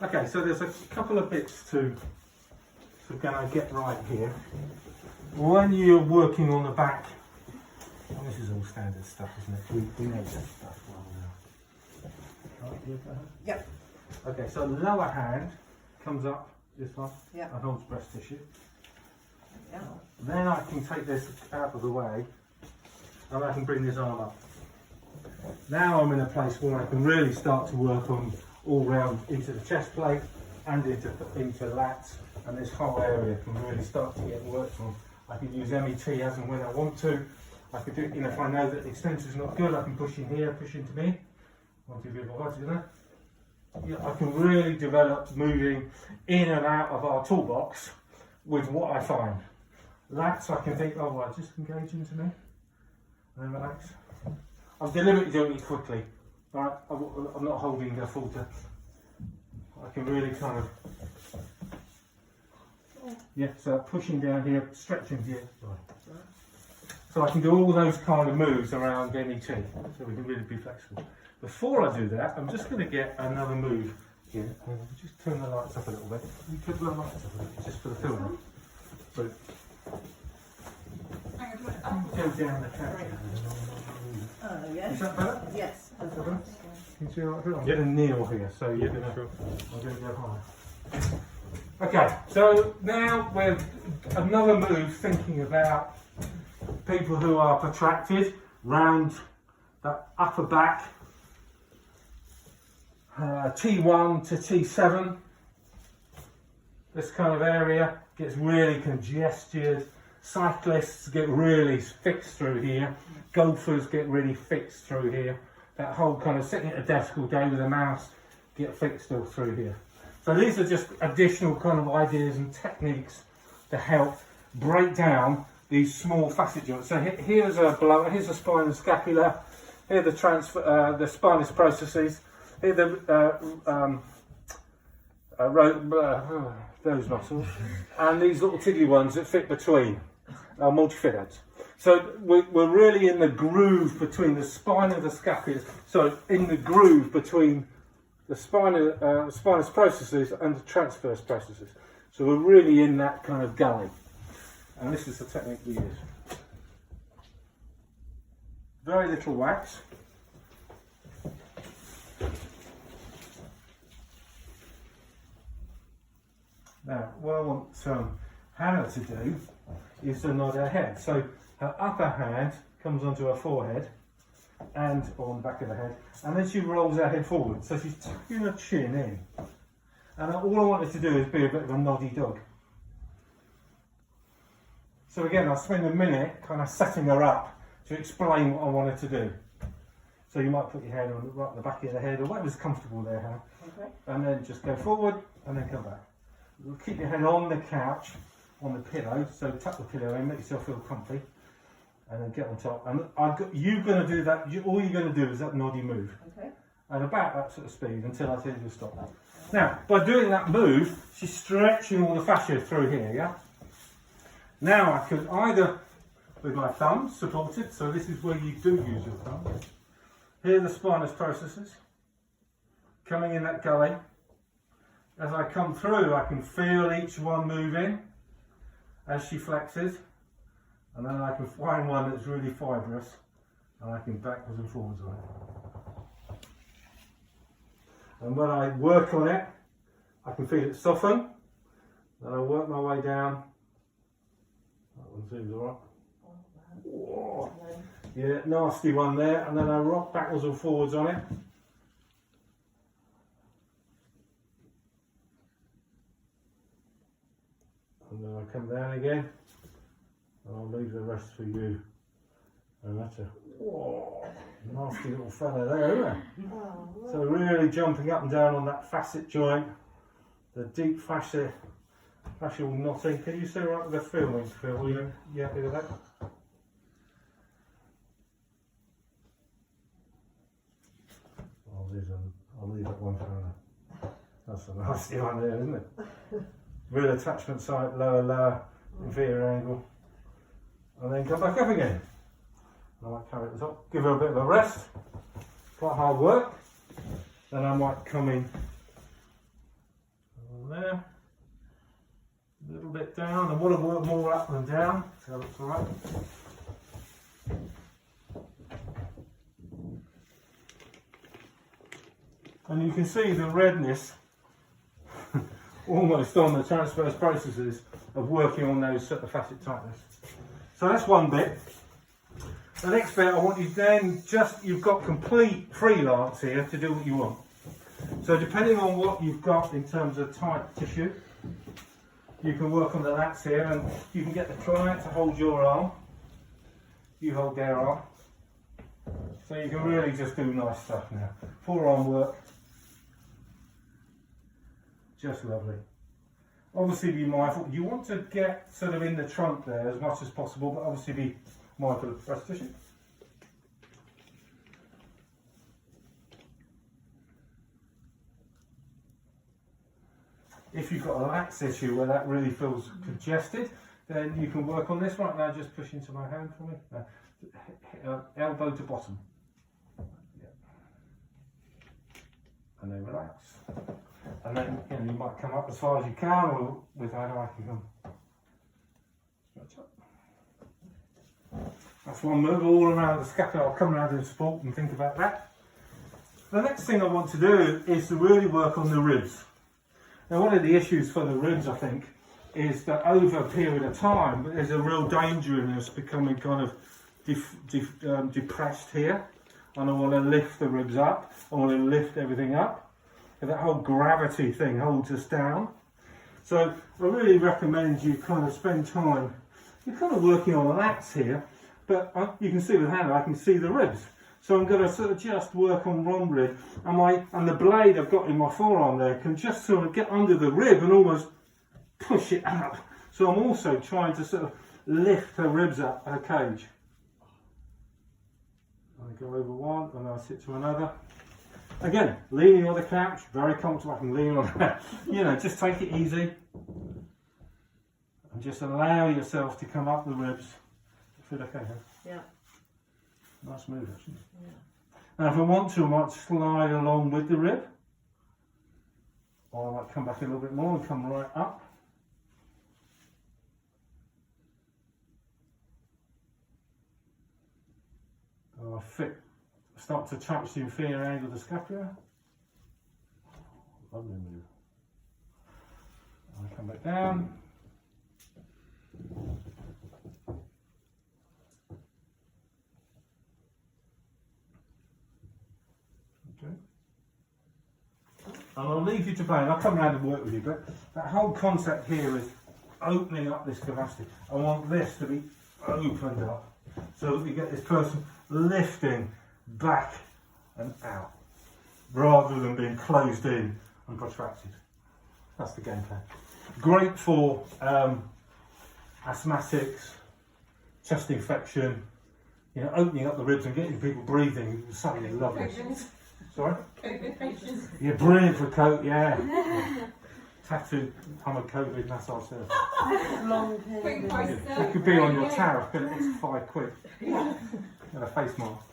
Okay, so there's a couple of bits to kind of get right here. When you're working on the back, well, this is all standard stuff, isn't it? We know that stuff well now. Right, you okay? Yep. Okay, so the lower hand comes up this one Yep. and holds breast tissue. Yeah. Then I can take this out of the way and I can bring this arm up. Now I'm in a place where I can really start to work on all round into the chest plate and into lats, and this whole area can really start to get worked on. I can use MET as and when I want to. I could do, if I know that the extension is not good, I can push in here, push into me. Yeah, I can really develop moving in and out of our toolbox with what I find. Lats, I can think, oh, well, just engage into me and then relax. I'm deliberately doing it quickly. Right? I'm not holding the filter. I can really kind of, yeah, so pushing down here, stretching here. Right. So I can do all those kind of moves around MET, so we can really be flexible. Before I do that, I'm just going to get another move here. Just turn the lights up a little bit. You could turn the lights up a little bit, just for the filming. So, go down the couch. Yes. Is that better? Yes. Can you see what I'm getting kneel here, so you're going to. I'm going to go higher. Okay, so now we're another move thinking about people who are protracted round the upper back, T1 to T7. This kind of area gets really congested. Cyclists get really fixed through here. Golfers get really fixed through here. That whole kind of sitting at a desk all day with a mouse get fixed all through here. So these are just additional kind of ideas and techniques to help break down these small facet joints. So here's a blower, here's the spine and scapula, here are the spinous processes, here the those muscles, and these little tiddly ones that fit between are multifid. So we're really in the groove between the spine and the scapula, so in the groove between the spinous processes and the transverse processes. So we're really in that kind of gully. And this is the technique we use. Very little wax. Now, what I want Hannah to do is to nod her head. So her upper hand comes onto her forehead and on the back of the head, and then she rolls her head forward. So she's tucking her chin in. And all I wanted to do is be a bit of a noddy dog. So again, I'll spend a minute kind of setting her up to explain what I wanted to do. So you might put your hand on right at the back of the head, or whatever's comfortable there, Hannah. Okay. And then just go forward and then come back. Keep your head on the couch, on the pillow, so tuck the pillow in, make yourself feel comfy, and then get on top. And you're going to do that, all you're going to do is that noddy move. Okay. And about that sort of speed until I tell you to stop. Okay. Now, by doing that move, she's stretching all the fascia through here, yeah? Now I could either, with my thumb supported, so this is where you do use your thumb. Here are the spinous processes, coming in that gully. As I come through, I can feel each one moving as she flexes, and then I can find one that's really fibrous, and I can backwards and forwards on it. And when I work on it, I can feel it soften, then I work my way down. That one seems alright. Whoa. Yeah, nasty one there, and then I rock backwards and forwards on it. And then I come down again, and I'll leave the rest for you. And that's a whoa, nasty little fella there, isn't it? Oh, so really jumping up and down on that facet joint, the deep fascial knotting. Can you see right with the filming, Phil? Are you happy with that? I'll leave that one for now. That's a nasty one there, isn't it? Real attachment site, lower, inferior angle. And then come back up again. I might carry it up, give her a bit of a rest. Quite hard work. Then I might come in there. A little bit down. I want to work more up than down, so that looks alright. And you can see the redness almost on the transverse processes of working on those at the facet tightness. So that's one bit. The next bit I want you then you've got complete freelance here to do what you want. So depending on what you've got in terms of tight tissue, you can work on the lats here, and you can get the client to hold your arm. You hold their arm. So you can really just do nice stuff now. Forearm work. Just lovely. Obviously be mindful. You want to get sort of in the trunk there as much as possible, but obviously be mindful of the breast tissue. If you've got a lats issue where that really feels congested, then you can work on this right now. Just push into my hand for me. Elbow to bottom. Yeah. And then relax. And then you might come up as far as you can, or with that I can come. Stretch up. That's one move all around the scapula. I'll come around and support and think about that. The next thing I want to do is to really work on the ribs. Now, one of the issues for the ribs, I think, is that over a period of time, there's a real danger in us becoming kind of depressed here. And I want to lift the ribs up. I want to lift everything up. And that whole gravity thing holds us down. So I really recommend you kind of spend time, you're kind of working on the lats here, but you can see with hand, I can see the ribs. So I'm going to sort of just work on one rib, and the blade I've got in my forearm there can just sort of get under the rib and almost push it up. So I'm also trying to sort of lift her ribs up, her cage. I go over one and I sit to another. Again, leaning on the couch, very comfortable. I can lean on that. Just take it easy and just allow yourself to come up the ribs. Feel okay, huh? Yeah. Nice move, actually. Yeah. Now, if I want to, I might slide along with the rib, or I might come back a little bit more and come right up. And I start to touch the inferior angle of the scapula. Lovely move. And I come back down. Okay. And I'll leave you to play, and I'll come around and work with you, but that whole concept here is opening up this capacity. I want this to be opened up so that we get this person lifting back and out rather than being closed in and protracted. That's the game plan. Great for asthmatics, chest infection, opening up the ribs and getting people breathing. Something lovely. Sorry? COVID patients. Yeah, brilliant for coat, yeah. Tattoo, I'm a COVID massage therapist. Long Quick hair. price. It could be on your tariff, but it's £5 and a face mask.